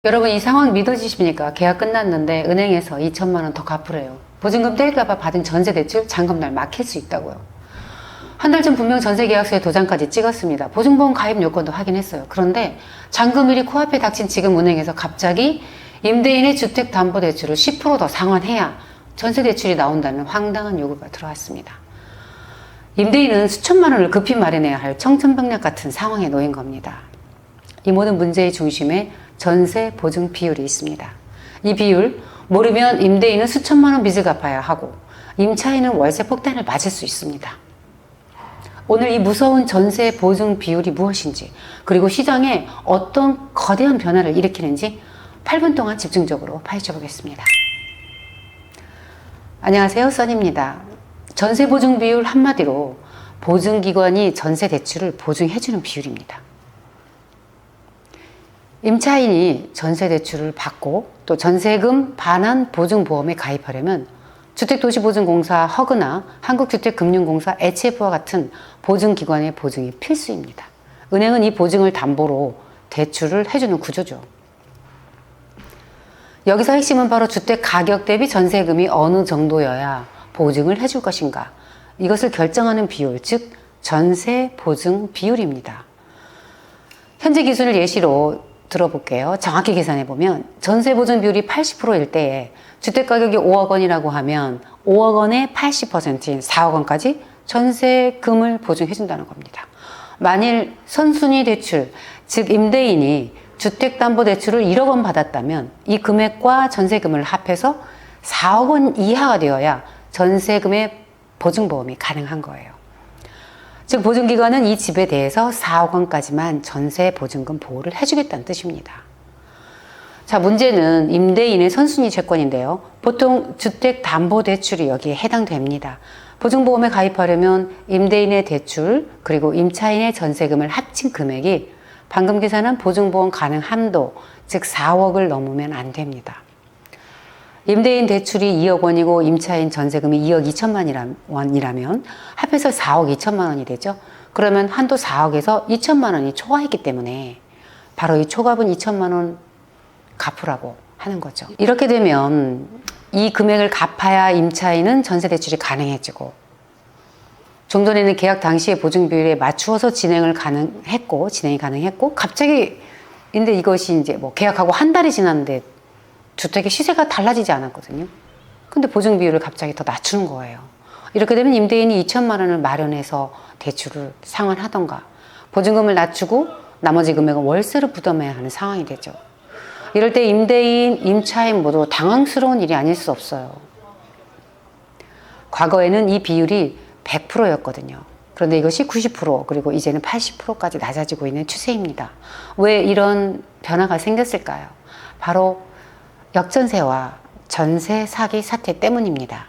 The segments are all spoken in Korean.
여러분 이 상황 믿어지십니까? 계약 끝났는데 은행에서 2천만 원 더 갚으래요. 보증금 뗄까봐 받은 전세 대출 잔금날 막힐 수 있다고요. 한 달 전 분명 전세 계약서에 도장까지 찍었습니다. 보증보험 가입 요건도 확인했어요. 그런데 잔금일이 코앞에 닥친 지금 은행에서 갑자기 임대인의 주택담보대출을 10% 더 상환해야 전세 대출이 나온다는 황당한 요구가 들어왔습니다. 임대인은 수천만 원을 급히 마련해야 할 청천벽력 같은 상황에 놓인 겁니다. 이 모든 문제의 중심에 전세 보증 비율이 있습니다. 이 비율, 모르면 임대인은 수천만 원 빚을 갚아야 하고 임차인은 월세 폭탄을 맞을 수 있습니다. 오늘 이 무서운 전세 보증 비율이 무엇인지, 그리고 시장에 어떤 거대한 변화를 일으키는지 8분 동안 집중적으로 파헤쳐 보겠습니다. 안녕하세요, 써니입니다. 전세 보증 비율 한마디로 보증기관이 전세 대출을 보증해주는 비율입니다. 임차인이 전세 대출을 받고 또 전세금 반환 보증보험에 가입하려면 주택도시보증공사 허그나 한국주택금융공사 HF와 같은 보증기관의 보증이 필수입니다. 은행은 이 보증을 담보로 대출을 해주는 구조죠. 여기서 핵심은 바로 주택 가격 대비 전세금이 어느 정도여야 보증을 해줄 것인가, 이것을 결정하는 비율, 즉 전세 보증 비율입니다. 현재 기준을 예시로 들어볼게요. 정확히 계산해보면 전세 보증 비율이 80%일 때에 주택가격이 5억 원이라고 하면 5억 원의 80%인 4억 원까지 전세금을 보증해준다는 겁니다. 만일 선순위 대출, 즉 임대인이 주택담보대출을 1억 원 받았다면 이 금액과 전세금을 합해서 4억 원 이하가 되어야 전세금의 보증보험이 가능한 거예요. 즉 보증기관은 이 집에 대해서 4억 원까지만 전세 보증금 보호를 해주겠다는 뜻입니다. 자, 문제는 임대인의 선순위 채권인데요. 보통 주택담보대출이 여기에 해당됩니다. 보증보험에 가입하려면 임대인의 대출 그리고 임차인의 전세금을 합친 금액이 방금 계산한 보증보험 가능 한도, 즉 4억을 넘으면 안 됩니다. 임대인 대출이 2억 원이고 임차인 전세금이 2억 2천만 원이라면 합해서 4억 2천만 원이 되죠. 그러면 한도 4억에서 2천만 원이 초과했기 때문에 바로 이 초과분 2천만 원 갚으라고 하는 거죠. 이렇게 되면 이 금액을 갚아야 임차인은 전세 대출이 가능해지고, 좀 전에는 계약 당시의 보증 비율에 맞추어서 진행이 가능했고 갑자기 근데 이것이 이제 뭐 계약하고 한 달이 지났는데 주택의 시세가 달라지지 않았거든요. 근데 보증 비율을 갑자기 더 낮추는 거예요. 이렇게 되면 임대인이 2천만 원을 마련해서 대출을 상환하던가 보증금을 낮추고 나머지 금액은 월세로 부담해야 하는 상황이 되죠. 이럴 때 임대인, 임차인 모두 당황스러운 일이 아닐 수 없어요. 과거에는 이 비율이 100%였거든요. 그런데 이것이 90% 그리고 이제는 80%까지 낮아지고 있는 추세입니다. 왜 이런 변화가 생겼을까요? 바로 역전세와 전세 사기 사태 때문입니다.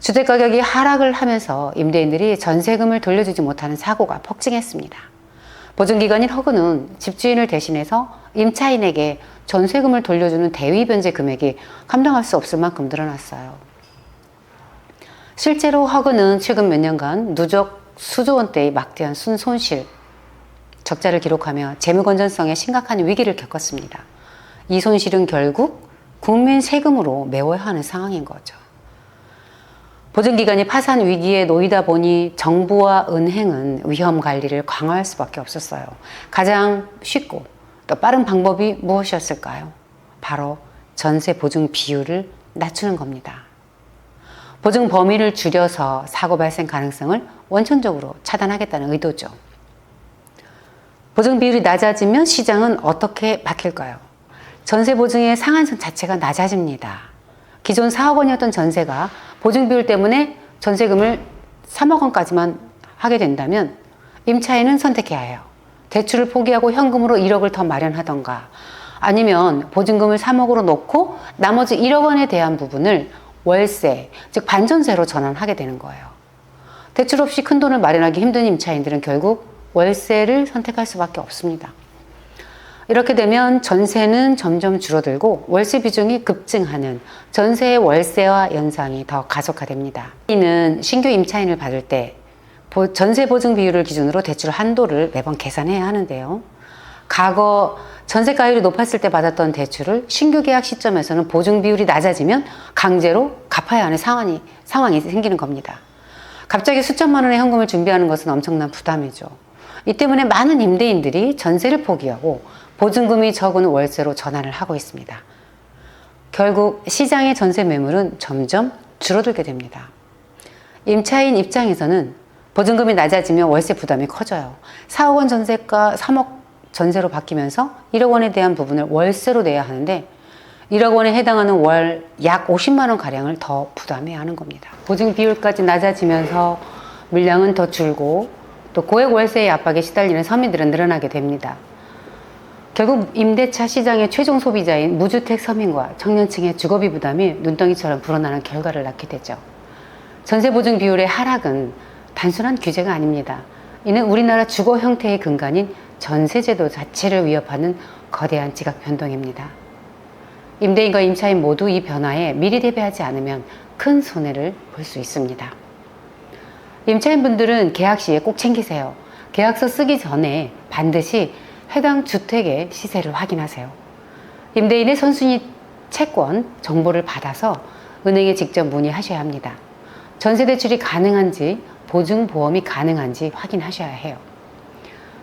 주택가격이 하락을 하면서 임대인들이 전세금을 돌려주지 못하는 사고가 폭증했습니다. 보증기관인 허그는 집주인을 대신해서 임차인에게 전세금을 돌려주는 대위 변제 금액이 감당할 수 없을 만큼 늘어났어요. 실제로 허그는 최근 몇 년간 누적 수조 원대의 막대한 순손실, 적자를 기록하며 재무 건전성에 심각한 위기를 겪었습니다. 이 손실은 결국 국민 세금으로 메워야 하는 상황인 거죠. 보증기관이 파산 위기에 놓이다 보니 정부와 은행은 위험 관리를 강화할 수밖에 없었어요. 가장 쉽고 또 빠른 방법이 무엇이었을까요? 바로 전세 보증 비율을 낮추는 겁니다. 보증 범위를 줄여서 사고 발생 가능성을 원천적으로 차단하겠다는 의도죠. 보증 비율이 낮아지면 시장은 어떻게 바뀔까요? 전세 보증의 상한선 자체가 낮아집니다. 기존 4억 원이었던 전세가 보증 비율 때문에 전세금을 3억 원까지만 하게 된다면 임차인은 선택해야 해요. 대출을 포기하고 현금으로 1억을 더 마련하던가, 아니면 보증금을 3억으로 놓고 나머지 1억 원에 대한 부분을 월세, 즉 반전세로 전환하게 되는 거예요. 대출 없이 큰 돈을 마련하기 힘든 임차인들은 결국 월세를 선택할 수밖에 없습니다. 이렇게 되면 전세는 점점 줄어들고 월세 비중이 급증하는 전세의 월세화 현상이 더 가속화됩니다. 이는 신규 임차인을 받을 때 전세 보증 비율을 기준으로 대출 한도를 매번 계산해야 하는데요. 과거 전세가율이 높았을 때 받았던 대출을 신규 계약 시점에서는 보증 비율이 낮아지면 강제로 갚아야 하는 상황이 생기는 겁니다. 갑자기 수천만 원의 현금을 준비하는 것은 엄청난 부담이죠. 이 때문에 많은 임대인들이 전세를 포기하고 보증금이 적은 월세로 전환을 하고 있습니다. 결국 시장의 전세 매물은 점점 줄어들게 됩니다. 임차인 입장에서는 보증금이 낮아지면 월세 부담이 커져요. 4억 원 전세가 3억 전세로 바뀌면서 1억 원에 대한 부분을 월세로 내야 하는데 1억 원에 해당하는 월 약 50만 원 가량을 더 부담해야 하는 겁니다. 보증 비율까지 낮아지면서 물량은 더 줄고 또 고액 월세의 압박에 시달리는 서민들은 늘어나게 됩니다. 결국 임대차 시장의 최종 소비자인 무주택 서민과 청년층의 주거비 부담이 눈덩이처럼 불어나는 결과를 낳게 되죠. 전세 보증 비율의 하락은 단순한 규제가 아닙니다. 이는 우리나라 주거 형태의 근간인 전세제도 자체를 위협하는 거대한 지각 변동입니다. 임대인과 임차인 모두 이 변화에 미리 대비하지 않으면 큰 손해를 볼 수 있습니다. 임차인분들은 계약 시에 꼭 챙기세요. 계약서 쓰기 전에 반드시 해당 주택의 시세를 확인하세요. 임대인의 선순위 채권 정보를 받아서 은행에 직접 문의하셔야 합니다. 전세 대출이 가능한지, 보증보험이 가능한지 확인하셔야 해요.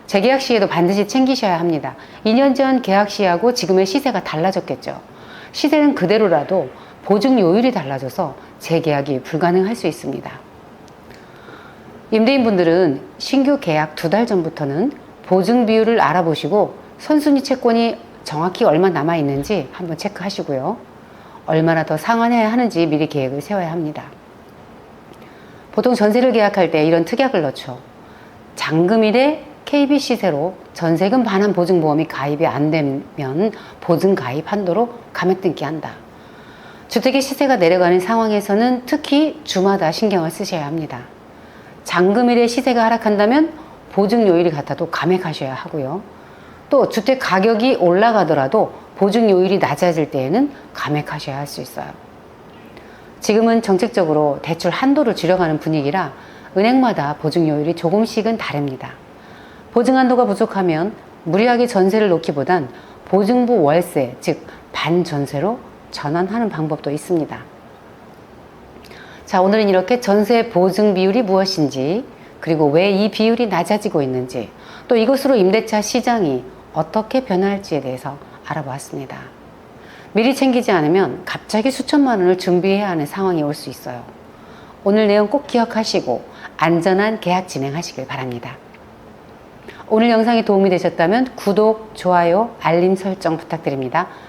재계약 시에도 반드시 챙기셔야 합니다. 2년 전 계약 시하고 지금의 시세가 달라졌겠죠. 시세는 그대로라도 보증 요율이 달라져서 재계약이 불가능할 수 있습니다. 임대인분들은 신규 계약 2달 전부터는 보증 비율을 알아보시고 선순위 채권이 정확히 얼마 남아 있는지 한번 체크하시고요. 얼마나 더 상환해야 하는지 미리 계획을 세워야 합니다. 보통 전세를 계약할 때 이런 특약을 넣죠. 잔금일에 KB 시세로 전세금 반환 보증보험이 가입이 안 되면 보증 가입 한도로 감액 등기한다. 주택의 시세가 내려가는 상황에서는 특히 주마다 신경을 쓰셔야 합니다. 잔금일에 시세가 하락한다면 보증 요율이 같아도 감액하셔야 하고요. 또 주택 가격이 올라가더라도 보증 요율이 낮아질 때에는 감액하셔야 할 수 있어요. 지금은 정책적으로 대출 한도를 줄여가는 분위기라 은행마다 보증 요율이 조금씩은 다릅니다. 보증 한도가 부족하면 무리하게 전세를 놓기보단 보증부 월세, 즉 반전세로 전환하는 방법도 있습니다. 자, 오늘은 이렇게 전세 보증 비율이 무엇인지, 그리고 왜 이 비율이 낮아지고 있는지, 또 이것으로 임대차 시장이 어떻게 변할지에 대해서 알아보았습니다. 미리 챙기지 않으면 갑자기 수천만 원을 준비해야 하는 상황이 올 수 있어요. 오늘 내용 꼭 기억하시고 안전한 계약 진행하시길 바랍니다. 오늘 영상이 도움이 되셨다면 구독, 좋아요, 알림 설정 부탁드립니다.